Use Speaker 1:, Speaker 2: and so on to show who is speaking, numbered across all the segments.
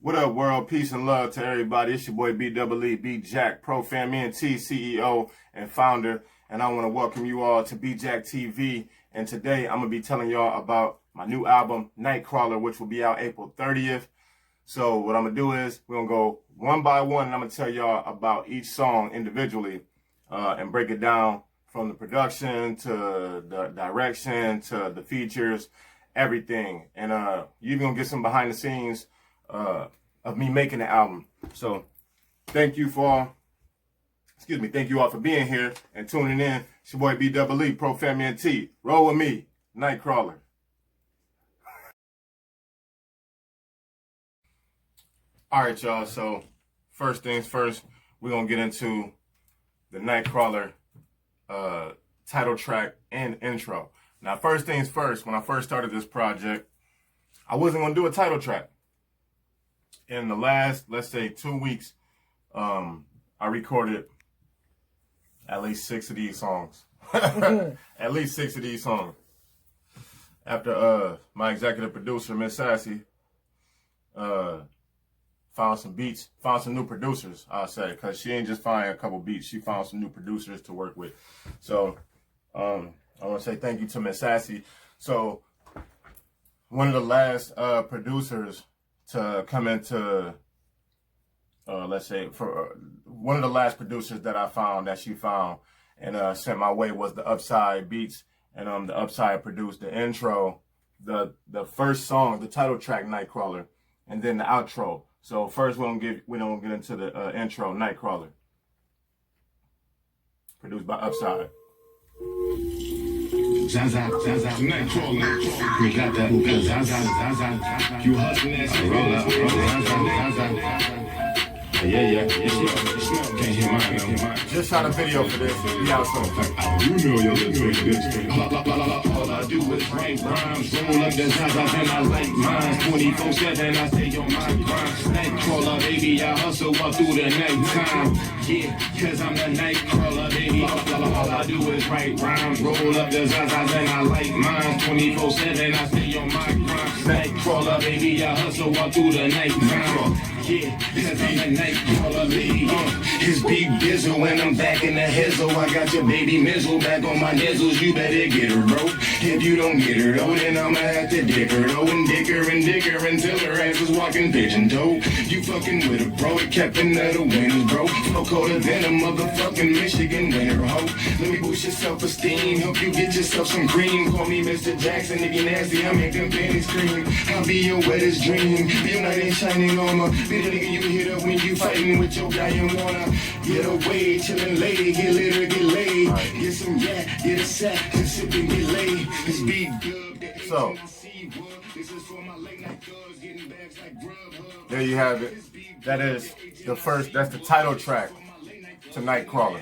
Speaker 1: What up, world? Peace and love to everybody. It's your boy BEEJACK, PROFAMENT, CEO and founder. And I want to welcome you all to BEEJACK TV. And today I'm going to be telling y'all about my new album, Nightcrawler, which will be out April 30th. So what I'm going to do is we're going to go one by one, and I'm going to tell y'all about each song individually and break it down from the production to the direction to the features, everything. And you're going to get some behind the scenes of me making the album. So thank you all for being here and tuning in. It's your boy BEE, PROFAMENT. Roll with me, Nightcrawler. All right, y'all. So first things first, we're going to get into the Nightcrawler title track and intro. Now, first things first, when I first started this project, I wasn't going to do a title track. In the last, let's say, 2 weeks, I recorded at least 6 of these songs. At least 6 of these songs. After my executive producer, Miss Sassy, found some beats, found some new producers, I'll say, because she ain't just find a couple beats. She found some new producers to work with. So I want to say thank you to Miss Sassy. So one of the last producers to come into, let's say, for one of the last producers that I found, that she found and sent my way, was the Upside Beats. And the Upside produced the intro, the first song, the title track, Nightcrawler, and then the outro. So first we don't get into the intro, Nightcrawler, produced by Upside.
Speaker 2: Zaza, Nightcrawler, we got that, Zaza, you hustling ass, roll up, Zaza. Yeah. Can't hear mine.
Speaker 1: Just shot a video for this. Be out soon.
Speaker 2: You know your lips. All I do is write rhymes, roll up the Zaza, and I like mine. 24/7, I stay on my grind. Nightcrawler, baby, I hustle all through the nighttime. Yeah, cause I'm the Nightcrawler, baby. All I do is write rhymes, roll up the Zaza, and I like mine. 24/7, I stay on my grind. Nightcrawler, baby, I hustle all through the nighttime. Yeah, cause I'm the Nightcrawler, baby. It's Big Bizzle when I'm back in the hizzle. I got your baby Mizzle back on my nizzles. You better get her, bro. If you don't get her, though, then I'ma have to dick her, though, and dick her until her ass is walking pigeon toe. You fucking with her, bro. It kept another winners, bro. No colder than a motherfucking Michigan winter, ho. Let me boost your self-esteem. Help you get yourself some cream. Call me Mr. Jackson if you nasty. I make them panties scream. I'll be your wettest dream. Be your knight in shining armor. Be the nigga you hit up when you fighting with your guy and wanna get away, chillin' lady, get lit or get laid. Get some yak, get a sack, and sip and get laid. It's BEEJACK.
Speaker 1: So there you have it. That is that's the title track to Nightcrawler.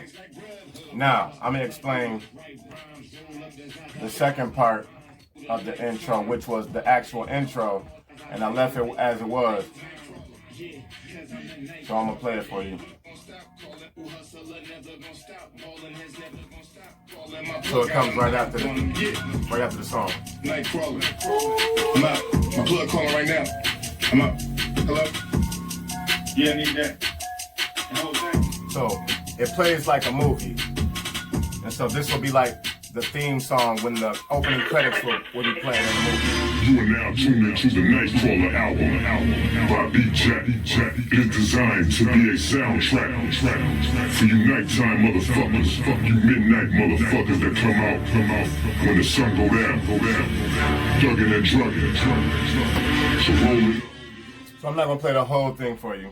Speaker 1: Now I'm gonna explain the second part of the intro, which was the actual intro, and I left it as it was. So I'm gonna play it for you. So it comes right after the song.
Speaker 2: Nightcrawler. I'm out. My plug calling right now. I'm up. Hello? Yeah, I need that. The whole thing.
Speaker 1: So it plays like a movie. And so this will be like the theme song when the opening credits will be playing in the movie.
Speaker 3: You are now tuned into the Nightcrawler album by BEEJACK. It's designed to be a soundtrack for you nighttime motherfuckers, you midnight motherfuckers that come out when the sun go down, thugging and drugging. So roll it.
Speaker 1: So I'm not gonna play the whole thing for you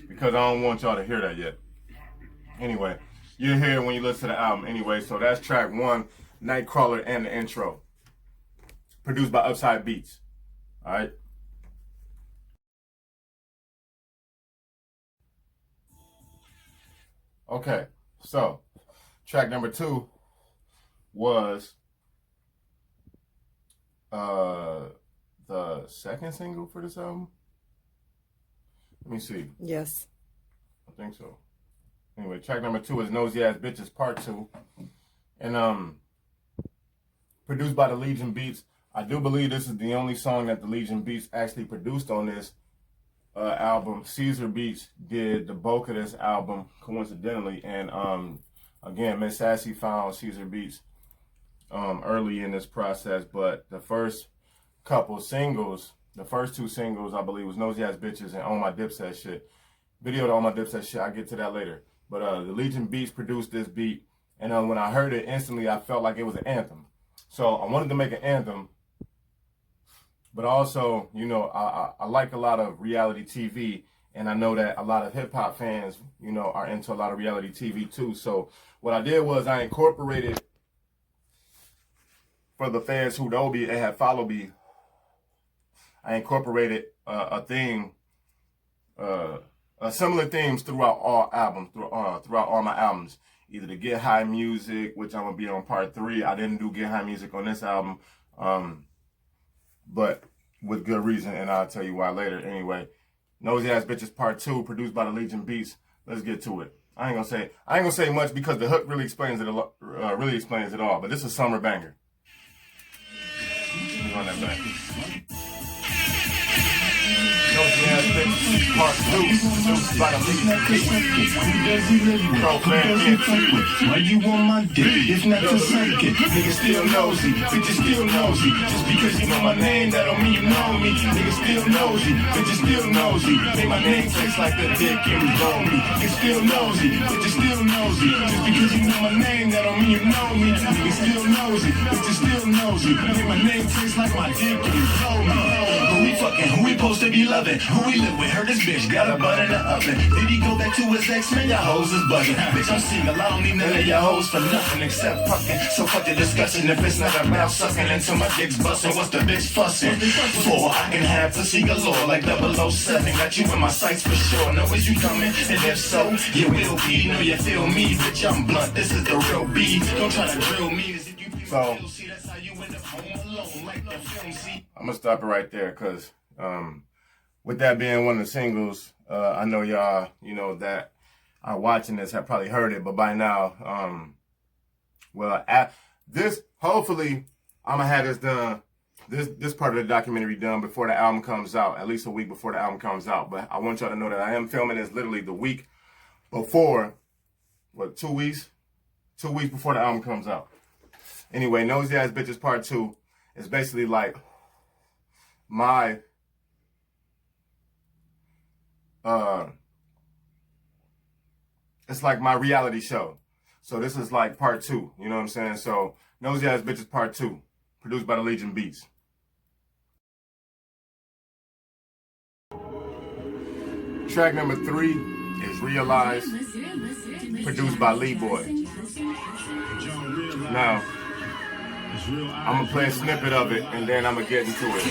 Speaker 1: because I don't want y'all to hear that yet. Anyway, you'll hear it when you listen to the album. Anyway, so that's track 1, Nightcrawler, and the intro. Produced by Upside Beats. All right. Okay. So, track number 2 was the second single for this album. Let me see.
Speaker 4: Yes.
Speaker 1: I think so. Anyway, track number 2 is Nosey Ass Bitches Part 2. And produced by the Legion Beats. I do believe this is the only song that the Legion Beats actually produced on this. album. Caesar Beats did the bulk of this album, coincidentally, and again, Miss Sassy found Caesar Beats early in this process, but the first couple singles, the first two singles, I believe, was Nosey Ass Bitches and On My Dipset Shit. Video to On My Dipset Shit, I'll get to that later. But the Legion Beats produced this beat, and when I heard it instantly, I felt like it was an anthem. So I wanted to make an anthem, but also, you know, I like a lot of reality TV, and I know that a lot of hip hop fans, you know, are into a lot of reality TV too. So what I did was I incorporated, for the fans who know me and have followed me, I incorporated a theme, similar themes throughout all albums, throughout all my albums. Either the Get High music, which I'm gonna be on part 3. I didn't do Get High music on this album, but with good reason, and I'll tell you why later. Anyway, Nosey Ass Bitches part 2, produced by the Legion Beats. Let's get to it. I ain't gonna say much because the hook really explains it all. But this is a summer banger. Let me run that back. Nosey Ass Bitches part 2, produced by the Legion Beats. PROFAMENT.
Speaker 2: Why you on my dick? If not to suck it, niggas still nosy, bitches still nosy. Just because you know my name, that don't mean you know me. Niggas still nosy, bitches still nosy. Make my name taste like the dick and roll me. Niggas still nosy, bitches still nosy. Just because you know my name, that don't mean you know me. Niggas still nosy, bitches still nosy. Make my name taste like my dick and roll me. Who we fucking? Who we supposed to be loving? Who we live with? Heard this bitch got a butt in the oven. Did he go back to his ex? Man, y'all hoes is bugging. Bitch, I'm single. I don't need none of y'all hoes for nothing except fucking. So fuck the discussion. If it's not about sucking until my dick's busting, what's the bitch fussing for? I can have pussy galore like 007. Got you in my sights for sure. Know is you coming? And if so, you will be. Know you feel me, bitch. I'm blunt. This is the real beat. Don't try to drill me.
Speaker 1: So I'm gonna stop it right there, cause with that being one of the singles, I know y'all, you know, that are watching this have probably heard it, but by now, hopefully I'm gonna have this done, this part of the documentary done before the album comes out, at least a week before the album comes out. But I want y'all to know that I am filming this literally the week before, 2 weeks? 2 weeks before the album comes out. Anyway, Nosey Ass Bitches part 2 is basically like my it's like my reality show. So this is like part 2, you know what I'm saying? So Nosey Ass Bitches part 2, produced by the Legion Beats. Track number 3 is Realize, produced by Lee Boy. Now, I'm gonna play a snippet of it and then I'm gonna get into it.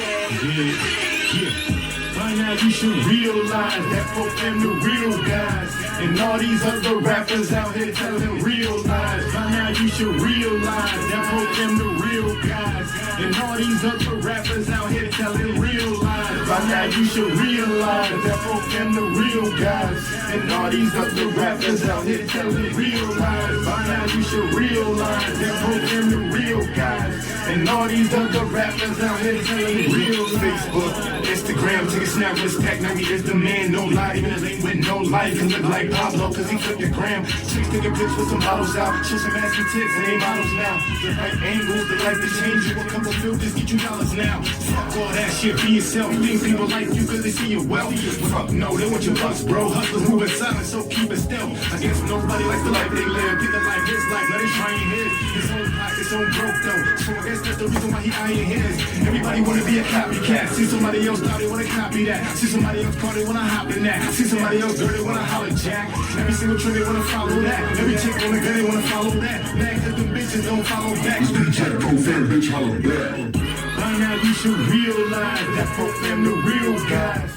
Speaker 2: By now you should realize that folk am the real guys, and all these other rappers out here telling real lies. By now you should realize that folk am the real guys, and all these other rappers out here telling real lies. By now you should realize that folk am the real guys, and all these other rappers out here telling real lies. By now you should realize that folk am the real guys, and all these other rappers out here telling real lies. Facebook, Instagram, take a snap with tech. Now he is the man, no lie. Even a lane with no life can look like Pablo, cause he flipped the gram. Chicks taking pics with some bottles out. Show some ass and tits, and they models now. The right angles, they like to change you. A couple filters, get you dollars now. Fuck all that shit, be yourself. Think people like you cause they see your wealth. Fuck no, they want your bucks, bro. Hustlers moving silent, so keep it still. I guess nobody likes the life they live. Think of like his life, now they trying his. His own life, his own broke though. So I guess that's the reason why he eyeing his. Everybody wanna be a copycat. See somebody else die, they wanna copy that. See somebody else call, they wanna hop in that. See somebody else girl, they wanna holler jack. Every single trend, they wanna follow that. Every chick on the gun, they wanna follow that. Mad cause them bitches don't follow back.
Speaker 3: BEEJACK, PROFAMENT, bitch, holla back.
Speaker 2: By now you should realize that folk them the real guys.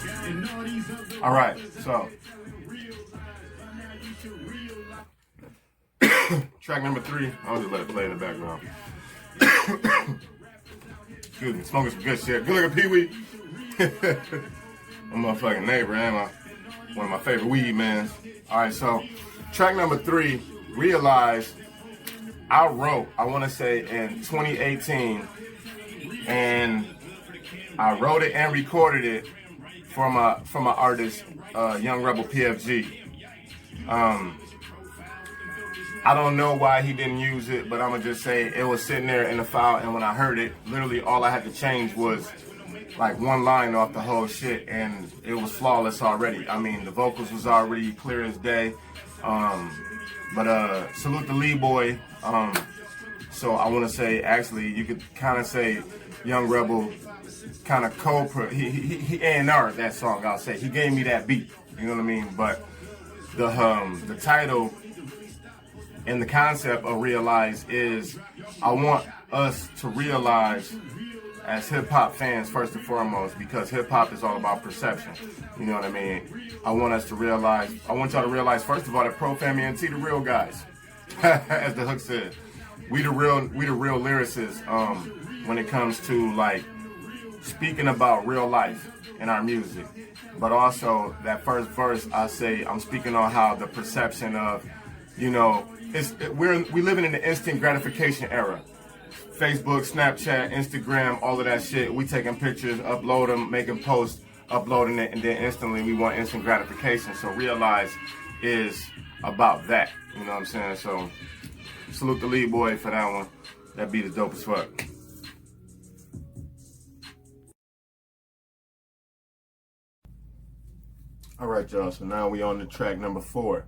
Speaker 1: All right, so track number 3, I'll just let it play in the background. Excuse me, smoking some good shit. Good looking Pee-wee. I'm my fucking neighbor, and one of my favorite weed mans. All right, so track number 3, Realize, I wrote, I want to say in 2018, and I wrote it and recorded it from my artist, Young Rebel PFG. I don't know why he didn't use it, but I'm gonna just say it was sitting there in the file, and when I heard it, literally all I had to change was like one line off the whole shit, and it was flawless already. I mean, the vocals was already clear as day. But salute the lead boy. So I want to say, actually, you could kind of say Young Rebel kind of he A&R'd that song, I'll say. He gave me that beat, you know what I mean? But the title and the concept of Realize is, I want us to realize as hip-hop fans, first and foremost, because hip-hop is all about perception, you know what I mean? I want us to realize, I want y'all to realize, first of all, that PROFAMENT, the real guys, as the hook said. We the real lyricists when it comes to like speaking about real life in our music. But also that first verse, I say I'm speaking on how the perception of, you know, we living in the instant gratification era. Facebook, Snapchat, Instagram, all of that shit. We taking pictures, upload them, making posts, uploading it, and then instantly we want instant gratification. So Realize is about that. You know what I'm saying? So salute the lead boy for that one. That beat is dope as fuck. All right, y'all. So now we on to track number 4,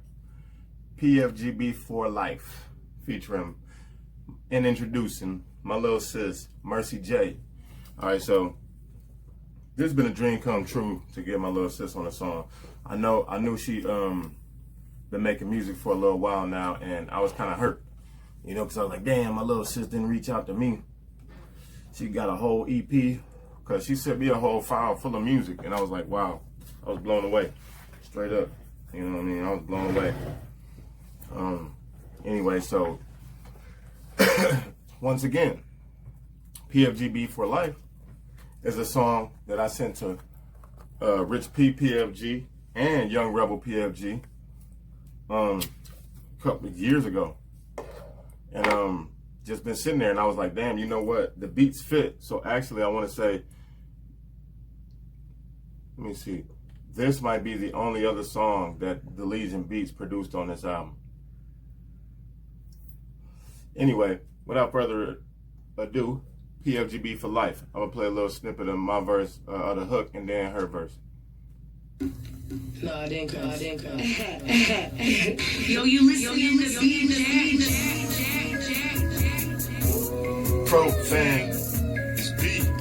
Speaker 1: PFGB For Life, featuring and introducing my little sis, Mercy J. All right, so this has been a dream come true to get my little sis on a song. I knew she been making music for a little while now, and I was kind of hurt, you know, because I was like, damn, my little sis didn't reach out to me. She got a whole EP, because she sent me a whole file full of music, and I was like, wow, I was blown away, straight up, you know what I mean? I was blown away. Anyway, so once again, PFGB For Life is a song that I sent to Rich P PFG and Young Rebel PFG a couple of years ago, and just been sitting there, and I was like, damn, you know what, the beats fit. So actually I want to say, let me see, this might be the only other song that the Legion Beats produced on this album. Anyway, without further ado, PFGB For Life. I'm gonna play a little snippet of my verse, of the hook, and then her verse.
Speaker 4: No, I didn't come. Yo, you listening to BEEJACK?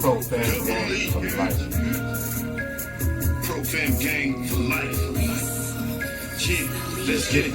Speaker 2: PROFAMENT
Speaker 3: Gang for life. PROFAMENT Gang for life. Yeah, let's get it.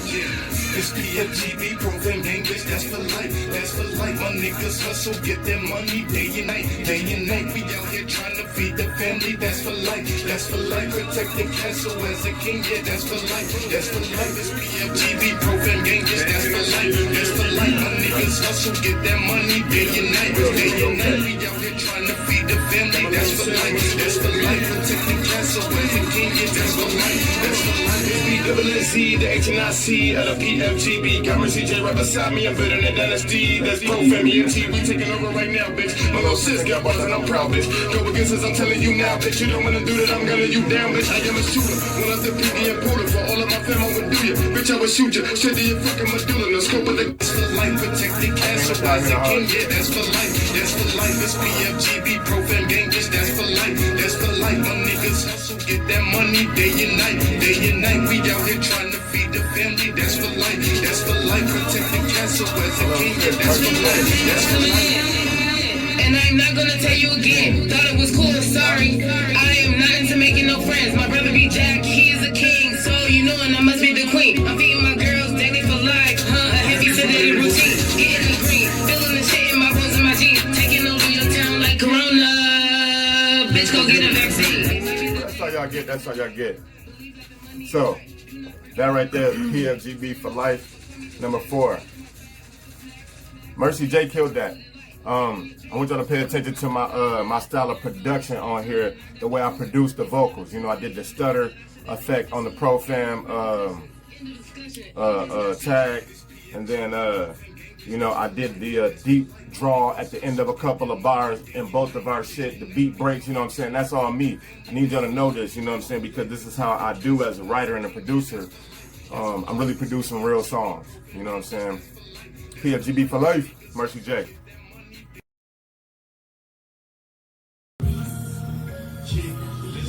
Speaker 3: Yeah. It's PFGB, PROFAMENT Gang, bitch, that's for life, that's for life. My niggas hustle, get their money day and night, day and night. We out here trying to feed the family, that's for life, that's for life. Protect the castle as a king, yeah, that's for life, that's for life. It's PFGB, PROFAMENT Gang, bitch, that's for life, that's for life. My niggas hustle, get their money day and night, day and night. We out here trying to feed the family, that's for life, that's for life. Protect the castle as a king, yeah, that's for life, that's for life. It's BEEJACK, the HNIC of the PFGB. Got Mercy J right beside me, I'm building a dynasty. That's PROFAMENT, we taking over right now, bitch. My little sis got bars and I'm proud, bitch. Go against us, I'm telling you now, bitch. You don't wanna do that, I'm gunning you down, bitch. I am a shooter, one of the PD and Poodle. For all of my fam, I would do you, bitch. I would shoot you, straight to your fucking medulla. No scope of the that's for life, protect the castle as a king, yeah, that's for life, that's for life. It's PFGB, PROFAMENT Gang, bitch, that's for life, that's for life. My niggas hustle, get that money day and night, day and night. We out here trying to feed the family, that's for life, that's for life. Protect the castle as a king, yeah, that's for life, that's for life.
Speaker 4: And I'm not gonna tell you again. Thought it was cool, sorry. I am not into making no friends. My brother BEEJACK, he is a king, so you know, and I must be the queen. I'm feeding my girls daily for life, a heavy sedated routine. Getting the green, feeling the shit in my bones and my jeans. Taking over your town like Corona. Bitch, go get a vaccine.
Speaker 1: That's all y'all get. That's all y'all get. So that right there is PFGB For Life, number 4. Mercy J killed that. I want y'all to pay attention to my my style of production on here, the way I produce the vocals. You know, I did the stutter effect on the ProFam tag, and then You know, I did the deep draw at the end of a couple of bars in both of our shit. The beat breaks, you know what I'm saying? That's all me. I need y'all to know this, you know what I'm saying? Because this is how I do as a writer and a producer. I'm really producing real songs, you know what I'm saying? PFGB For Life, Mercy J.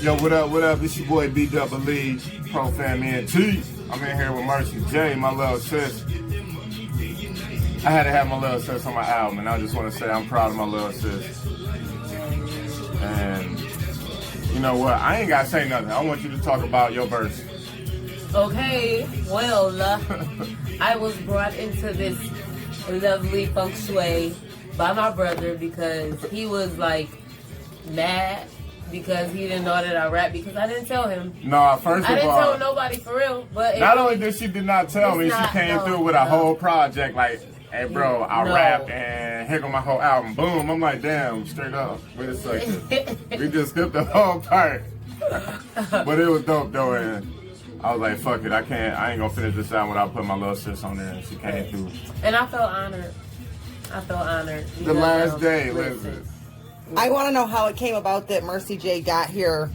Speaker 1: Yo, what up? This your boy BEEJACK, PROFAMENT. I'm in here with Mercy J, my little sis. I had to have my little sis on my album, and I just want to say I'm proud of my little sis. And you know what? I ain't got to say nothing. I want you to talk about your verse.
Speaker 5: Okay, well, I was brought into this lovely feng shui by my brother because he was like mad because he didn't know that I rap because I didn't tell him.
Speaker 1: No, first of all,
Speaker 5: I didn't tell nobody for real. But
Speaker 1: not only did she did not tell me, she came through with a whole project like, hey bro, I rap and here go my whole album. Boom. I'm like, damn, straight up. Wait a second. We just skipped the whole part. But it was dope though, and I was like, fuck it, I ain't gonna finish this album without putting my little sis on there, and she came through.
Speaker 5: And I felt honored.
Speaker 1: The last day, listen.
Speaker 6: I want to know how it came about that Mercy J got here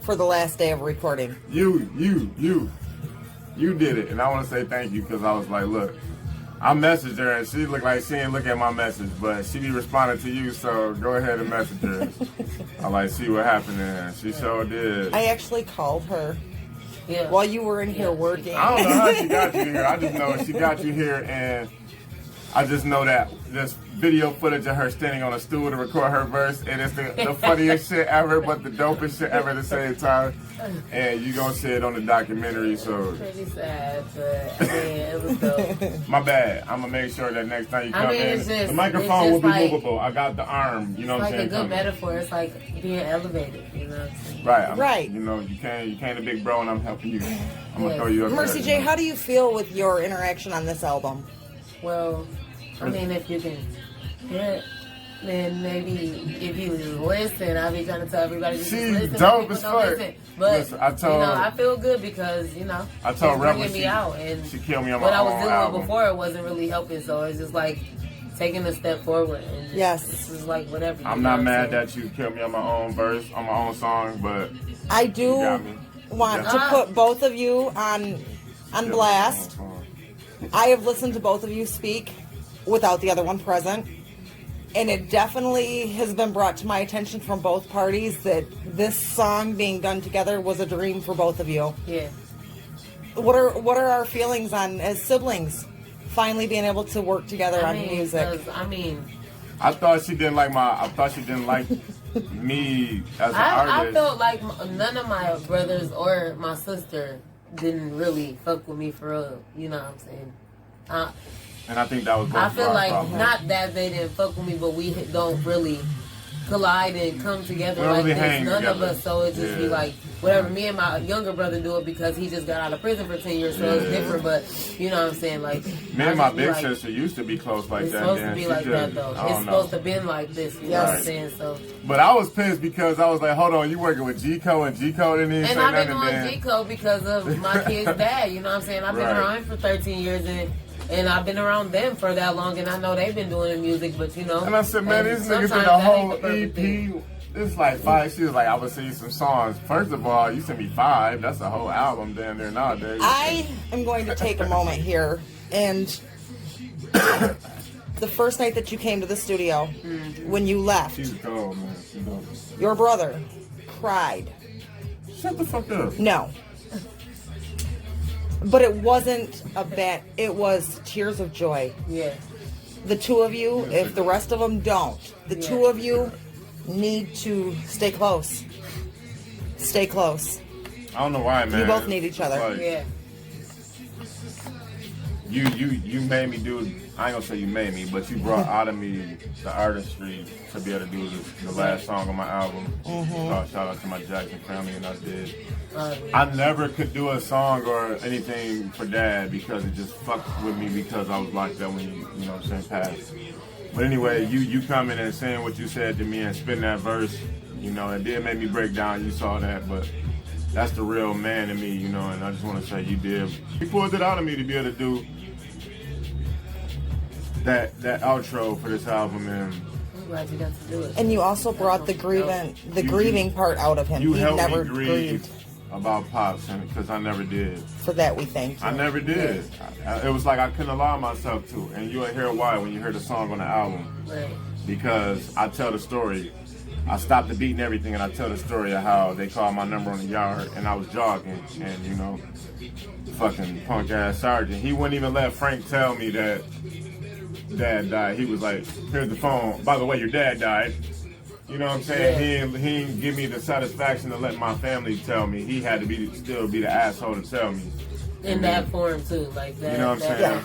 Speaker 6: for the last day of recording.
Speaker 1: You did it, and I want to say thank you because I was like, look, I messaged her and she looked like she didn't look at my message, but she be responding to you, so go ahead and message her. I like see what happened there. She sure did.
Speaker 6: I actually called her while you were in here working.
Speaker 1: I don't know how she got you here. I just know she got you here, and I just know that this video footage of her standing on a stool to record her verse, and it's the funniest shit ever, but the dopest shit ever at the same time. And you gonna see it on the documentary, so.
Speaker 5: Pretty sad, but I mean, it was dope.
Speaker 1: My bad. I'm gonna make sure that next time you come in,
Speaker 5: it's just,
Speaker 1: the microphone will be
Speaker 5: like,
Speaker 1: movable. I got the arm, you know what I'm saying?
Speaker 5: It's like a good metaphor. It's like being elevated, you know what I'm saying?
Speaker 1: Right.
Speaker 6: Right.
Speaker 1: You know, you can't a big bro, and I'm helping you. I'm gonna throw you up
Speaker 6: Mercy
Speaker 1: there.
Speaker 6: J, how do you feel with your interaction on this album?
Speaker 5: Well, I mean, if you can hear it, then maybe if you listen, I'll be trying to tell everybody to just
Speaker 1: She's
Speaker 5: listen.
Speaker 1: dope as fuck.
Speaker 5: Listen. But,
Speaker 1: listen, I told,
Speaker 5: I feel good because,
Speaker 1: I told
Speaker 5: it's
Speaker 1: Rebel
Speaker 5: bringing me out. And
Speaker 1: she killed me on my
Speaker 5: what
Speaker 1: own
Speaker 5: I was doing
Speaker 1: album.
Speaker 5: before, it wasn't really helping. So it's just like taking a step forward. And just,
Speaker 6: Yes.
Speaker 5: This is like whatever.
Speaker 1: I'm not mad that you killed me on my own verse, on my own song, but
Speaker 6: I
Speaker 1: you
Speaker 6: do
Speaker 1: got me.
Speaker 6: want to put both of you on blast. I have listened to both of you speak without the other one present. And it definitely has been brought to my attention from both parties that this song being done together was a dream for both of you.
Speaker 5: Yeah.
Speaker 6: What are our feelings on as siblings finally being able to work together on music?
Speaker 1: I thought she didn't like me as an artist.
Speaker 5: I felt like none of my brothers or my sister didn't really fuck with me for real. You know what I'm saying?
Speaker 1: And I think that was both
Speaker 5: I feel
Speaker 1: our
Speaker 5: like
Speaker 1: problem.
Speaker 5: not that they didn't fuck with me, but we don't really collide and come together
Speaker 1: We don't
Speaker 5: like
Speaker 1: really
Speaker 5: this.
Speaker 1: hang
Speaker 5: None of
Speaker 1: together.
Speaker 5: us. So it just be like whatever. Me and my younger brother do it because he just got out of prison for 10 years, so it's different. But you know what I'm saying? Like
Speaker 1: me and my big sister used to be close like
Speaker 5: it's
Speaker 1: that.
Speaker 5: supposed
Speaker 1: Then
Speaker 5: to be
Speaker 1: she
Speaker 5: like
Speaker 1: just,
Speaker 5: that though.
Speaker 1: I
Speaker 5: It's
Speaker 1: don't know.
Speaker 5: supposed to be like this. You know what I'm saying? So.
Speaker 1: But I was pissed because I was like, hold on, you working with G-Code and G-Code didn't even say
Speaker 5: And I've
Speaker 1: nothing.
Speaker 5: been
Speaker 1: Then
Speaker 5: on G-Code because of my kid's dad. You know what I'm saying? I've been around him for 13 years and I've been around them for that long, and I know they've been doing the music, but
Speaker 1: And I said, man, these niggas did
Speaker 5: sometimes
Speaker 1: a
Speaker 5: that
Speaker 1: whole
Speaker 5: ain't the perfect thing.
Speaker 1: EP. It's like 5. She was like, I would send you some songs. First of all, you sent me 5. That's a whole album down there nowadays.
Speaker 6: I am going to take a moment here, and the first night that you came to the studio, when you left,
Speaker 1: She's cold, man. She's dope.
Speaker 6: your brother cried.
Speaker 1: Shut the fuck up.
Speaker 6: No. But it wasn't it was tears of joy.
Speaker 5: Yeah.
Speaker 6: The two of you, if the rest of them don't, the two of you need to stay close. Stay close.
Speaker 1: I don't know why, man.
Speaker 6: You both need each other.
Speaker 1: Like,
Speaker 5: Yeah.
Speaker 1: You made me do. I ain't gonna say you made me, but you brought out of me the artistry to be able to do the last song on my album. Shout out to my Jackson family, and I did. I never could do a song or anything for Dad because it just fucked with me because I was locked up when you know what I'm saying, passed. But anyway, you coming and saying what you said to me and spitting that verse, you know, it did make me break down. You saw that, but that's the real man in me, you know, and I just want to say you did. You pulled it out of me to be able to do that outro for this album, and
Speaker 5: I'm glad you got to do it.
Speaker 6: And you also brought the grieving part out of him.
Speaker 1: you
Speaker 6: He
Speaker 1: helped
Speaker 6: never
Speaker 1: me grieve about Pops, and because I never did.
Speaker 6: For that, we thank you.
Speaker 1: I never did. It was like I couldn't allow myself to, and you'll hear why when you hear the song on the album.
Speaker 5: Right.
Speaker 1: Because I tell the story. I stopped the beat and everything, and I tell the story of how they called my number on the yard, and I was jogging, and you know, fucking punk ass sergeant. He wouldn't even let Frank tell me that Dad died. He was like, "Here's the phone. By the way, your dad died." You know what I'm saying? He didn't give me the satisfaction to let my family tell me. He had to still be the asshole to tell me.
Speaker 5: In that form too, like that.
Speaker 1: You know what I'm saying?
Speaker 6: Yeah.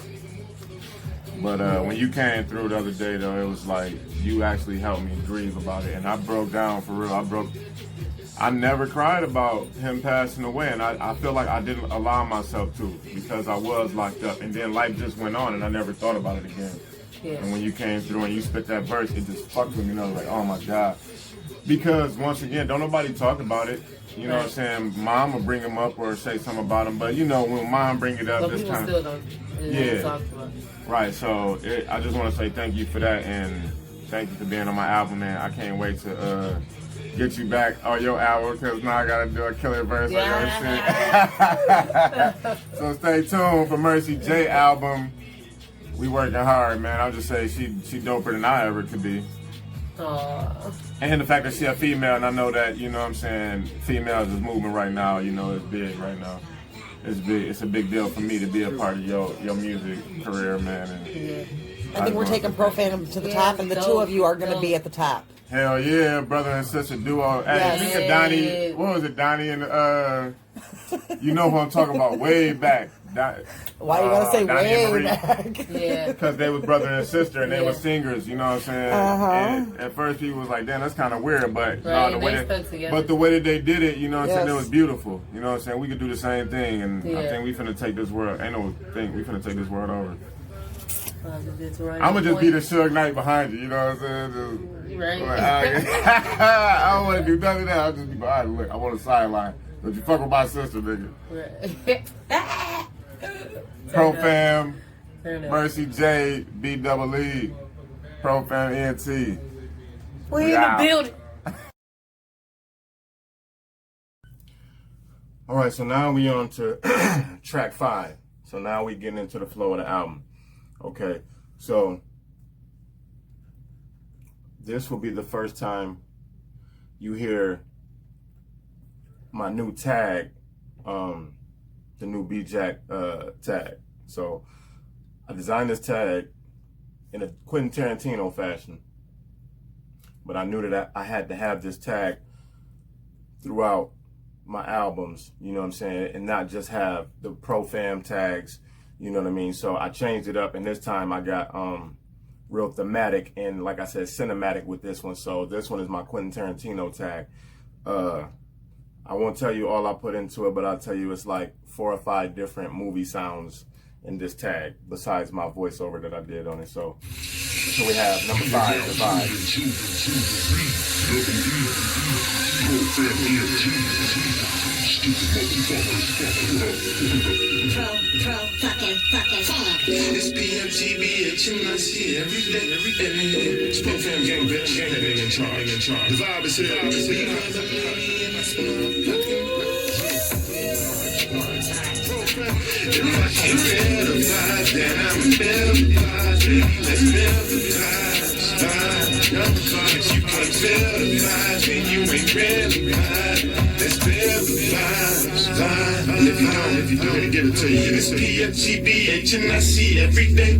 Speaker 1: But when you came through the other day, though, it was like you actually helped me grieve about it, and I broke down for real. I never cried about him passing away, and I feel like I didn't allow myself to because I was locked up, and then life just went on, and I never thought about it again.
Speaker 5: Yeah.
Speaker 1: And when you came through and you spit that verse, it just fucked with me, and I was like, oh my God. Because once again, don't nobody talk about it. You know what I'm saying? Mom will bring him up or say something about him, but you know, when mom bring it up,
Speaker 5: But
Speaker 1: it's
Speaker 5: people
Speaker 1: kind
Speaker 5: still
Speaker 1: of...
Speaker 5: don't talk about it.
Speaker 1: Right, so I just want to say thank you for that, and thank you for being on my album, man. I can't wait to get you back on your album, because now I got to do a killer verse on your shit. So stay tuned for Mercy J album. We working hard, man. I'll just say she doper than I ever could be.
Speaker 5: Aww.
Speaker 1: And the fact that she a female, and I know that, you know what I'm saying, females is moving right now, you know, it's big right now. It's big. It's a big deal for me to be a part of your music career, man. And
Speaker 6: I think we're taking ProFameNT to the top, and the two of you are going to be at the top.
Speaker 1: Hell yeah, brother and sister duo. Hey, speaking of Donnie, what was it, Donnie and you know who I'm talking about, way back.
Speaker 6: Why you gotta say
Speaker 1: Donnie and
Speaker 6: way
Speaker 1: Marie.
Speaker 6: back?
Speaker 5: Yeah.
Speaker 1: Because they was brother and sister, and they were singers, you know what I'm saying? And at first people was like, damn, that's kind of weird, but
Speaker 5: Right,
Speaker 1: the way
Speaker 5: they stuck together.
Speaker 1: but the way that they did it, you know what I'm saying, it
Speaker 6: Yes.
Speaker 1: was beautiful. You know what I'm saying? We could do the same thing, and I
Speaker 5: Yeah.
Speaker 1: think we finna take this world. Ain't no thing, we finna take this world over.
Speaker 5: I'm
Speaker 1: I'ma just be the Suge Knight behind you, you know what I'm saying? Just,
Speaker 5: Right.
Speaker 1: I don't want to do none of that. I'll just be behind. Look, I want a sideline. Don't you fuck with my sister, nigga.
Speaker 5: Right.
Speaker 1: ProFam,
Speaker 5: Turn up.
Speaker 1: Mercy J, BEE, ProFamENT.
Speaker 5: We in the building.
Speaker 1: All right, so now we on to track 5. So now we getting into the flow of the album. Okay, so this will be the first time you hear my new tag, the new BEEJACK tag. So I designed this tag in a Quentin Tarantino fashion, but I knew that I had to have this tag throughout my albums, you know what I'm saying, and not just have the ProFam tags, you know what I mean. So I changed it up, and this time I got real thematic and, like I said, cinematic with this one. So this one is my Quentin Tarantino tag. I won't tell you all I put into it, but I'll tell you it's like 4 or 5 different movie sounds in this tag, besides my voiceover that I did on it. So we have number 5, The Vibe.
Speaker 2: It's PFGB, and I see every day. It's ProFam gang, bitch. Gang in charge. The vibe is here. Because I'm money in this If I can feel the vibe, then I'm feel the vibe. Baby, let's feel the vibe. If you can't feel the vibe, then you ain't really vibe. Let's feel the vibes. If you don't, give it to you. It's PFGB, and I see every day.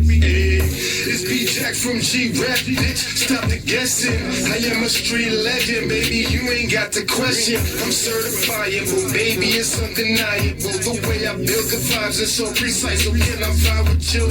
Speaker 2: It's BEEJACK from G-Rap, bitch. Stop the guessing. I am a street legend, baby. You ain't got the question. I'm certifiable, baby. It's undeniable. The way I build the vibes is so precise. So can I fly with you?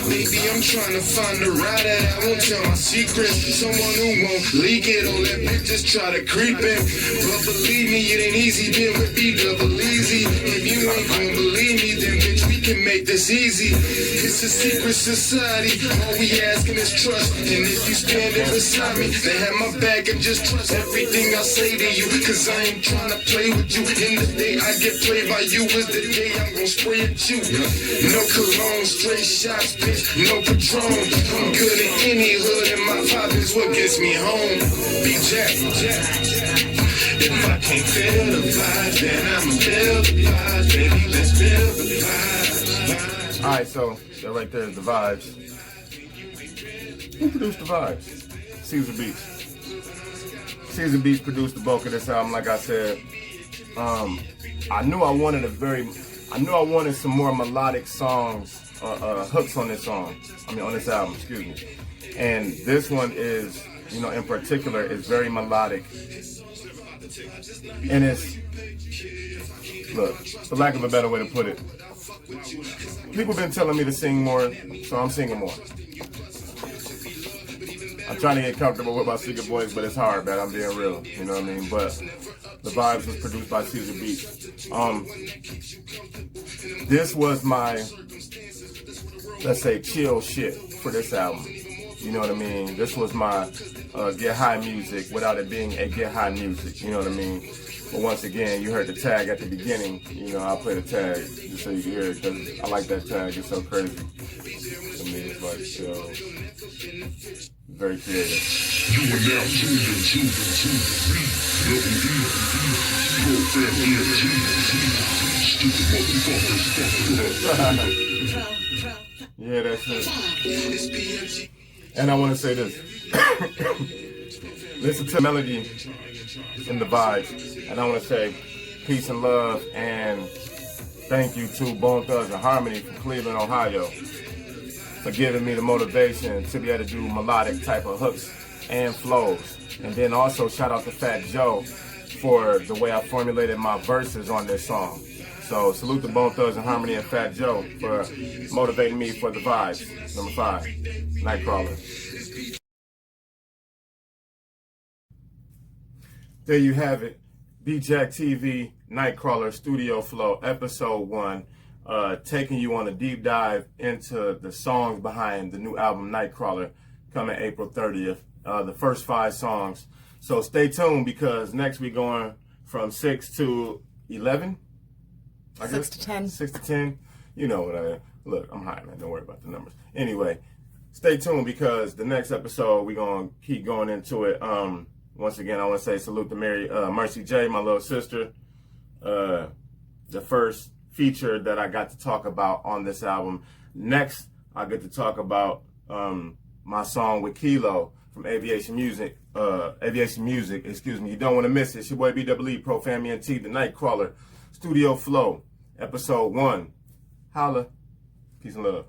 Speaker 2: Baby, I'm trying to find a ride that I won't tell my secrets. Someone who won't leak it. Don't let bitches try to creep in. But believe me, it ain't easy being with B double easy. If you ain't gonna believe me, then bitch, we can make this easy. It's a secret society. All we asking is trust. And if you standing beside me, then have my back and just trust everything I say to you. Cause I ain't trying to play with you. And the day I get played by you is the day I'm gonna spray at you. No cologne, straight shots, bitch, no Patron. I'm good in any hood and my vibe is what gets me home. BEEJACK. If I can't feel the vibes, then I'ma build the vibes. Baby, let's build the vibes.
Speaker 1: Alright, so that right there is the vibes. Who produced the vibes? Caesar Beats. Caesar Beats produced the bulk of this album, like I said. I knew I wanted some more melodic songs, hooks on this song. On this album, excuse me. And this one is, in particular, is very melodic. And it's, look, for lack of a better way to put it, people been telling me to sing more, so I'm singing more. I'm trying to get comfortable with my secret voice, but it's hard, man. I'm being real, you know what I mean? But the vibes was produced by Caesar Beats. This was my, let's say, chill shit for this album. You know what I mean? This was my get high music without it being a get high music. You know what I mean? But once again, you heard the tag at the beginning. I'll play the tag just so you can hear it because I like that tag. It's so crazy. To me, it's like, very creative.
Speaker 3: You are now tuned into
Speaker 1: Yeah, that's it. And I want to say this. Listen to the melody and the vibes. And I want to say peace and love and thank you to Bone Thugs and Harmony from Cleveland, Ohio, for giving me the motivation to be able to do melodic type of hooks and flows. And then also shout out to Fat Joe for the way I formulated my verses on this song. So salute to Bone Thugs and Harmony and Fat Joe for motivating me for the vibes. Number 5, Nightcrawler. There you have it. BEEJACK TV, Nightcrawler, Studio Flow, Episode 1. Taking you on a deep dive into the songs behind the new album Nightcrawler coming April 30th. The first 5 songs. So stay tuned because next we're going from 6 to 11.
Speaker 6: 6 to 10.
Speaker 1: 6 to 10. You know what I look, I'm high, man. Don't worry about the numbers. Anyway, stay tuned because the next episode we're gonna keep going into it. Once again, I want to say salute to Mercy J, my little sister. The first feature that I got to talk about on this album. Next, I get to talk about my song with Kilo from Aviation Music. Excuse me. You don't want to miss it. It's your boy BEEJACK, PROFAMENT, the Nightcrawler, Studio Flow, Episode 1. Holla. Peace and love.